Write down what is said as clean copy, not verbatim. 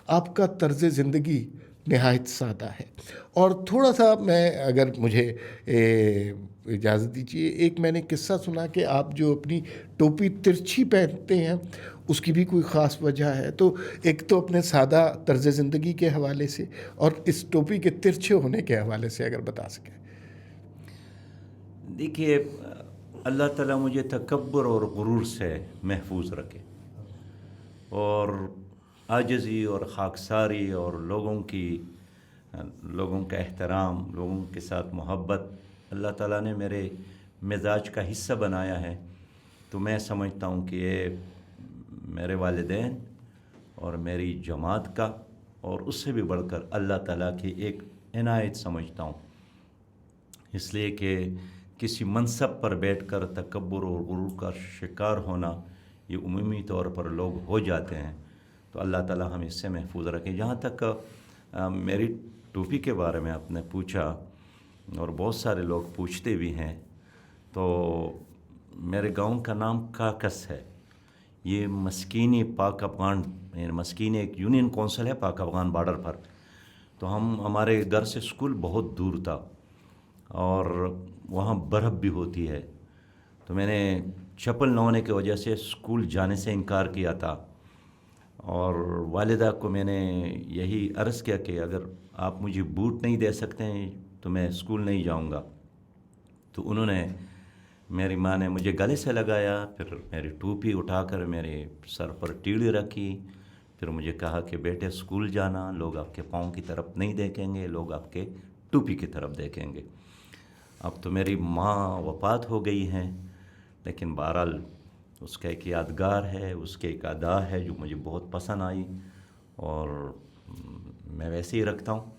آپ کا طرز زندگی نہایت سادہ ہے. اور تھوڑا سا میں اگر مجھے اجازت دیجیے، ایک میں نے قصہ سنا کہ آپ جو اپنی ٹوپی ترچھی پہنتے ہیں اس کی بھی کوئی خاص وجہ ہے. تو ایک تو اپنے سادہ طرز زندگی کے حوالے سے اور اس ٹوپی کے ترچھے ہونے کے حوالے سے اگر بتا سکیں. دیکھیے، اللہ تعالیٰ مجھے تکبر اور غرور سے محفوظ رکھے، اور عاجزی اور خاکساری اور لوگوں کا احترام، لوگوں کے ساتھ محبت اللہ تعالیٰ نے میرے مزاج کا حصہ بنایا ہے. تو میں سمجھتا ہوں کہ یہ میرے والدین اور میری جماعت کا، اور اس سے بھی بڑھ کر اللہ تعالیٰ کی ایک عنایت سمجھتا ہوں. اس لیے کہ کسی منصب پر بیٹھ کر تکبر اور غرور کا شکار ہونا یہ عمومی طور پر لوگ ہو جاتے ہیں. تو اللہ تعالیٰ ہم اس سے محفوظ رکھیں. جہاں تک میری ٹوپی کے بارے میں آپ نے پوچھا، اور بہت سارے لوگ پوچھتے بھی ہیں، تو میرے گاؤں کا نام کاکس ہے. یہ مسکینی پاک افغان، یعنی مسکینی ایک یونین کونسل ہے پاک افغان بارڈر پر. تو ہمارے گھر سے اسکول بہت دور تھا، اور وہاں برف بھی ہوتی ہے. تو میں نے چپل نہ ہونے کی وجہ سے اسکول جانے سے انکار کیا تھا، اور والدہ کو میں نے یہی عرض کیا کہ اگر آپ مجھے بوٹ نہیں دے سکتے ہیں تو میں اسکول نہیں جاؤں گا. تو انہوں نے، میری ماں نے مجھے گلے سے لگایا، پھر میری ٹوپی اٹھا کر میرے سر پر ٹیڑھی رکھی، پھر مجھے کہا کہ بیٹے اسکول جانا، لوگ آپ کے پاؤں کی طرف نہیں دیکھیں گے، لوگ آپ کے ٹوپی کی طرف دیکھیں گے. اب تو میری ماں وفات ہو گئی ہیں، لیکن بہرحال اس کا ایک یادگار ہے، اس کے ایک ادا ہے جو مجھے بہت پسند آئی، اور میں ویسے ہی رکھتا ہوں.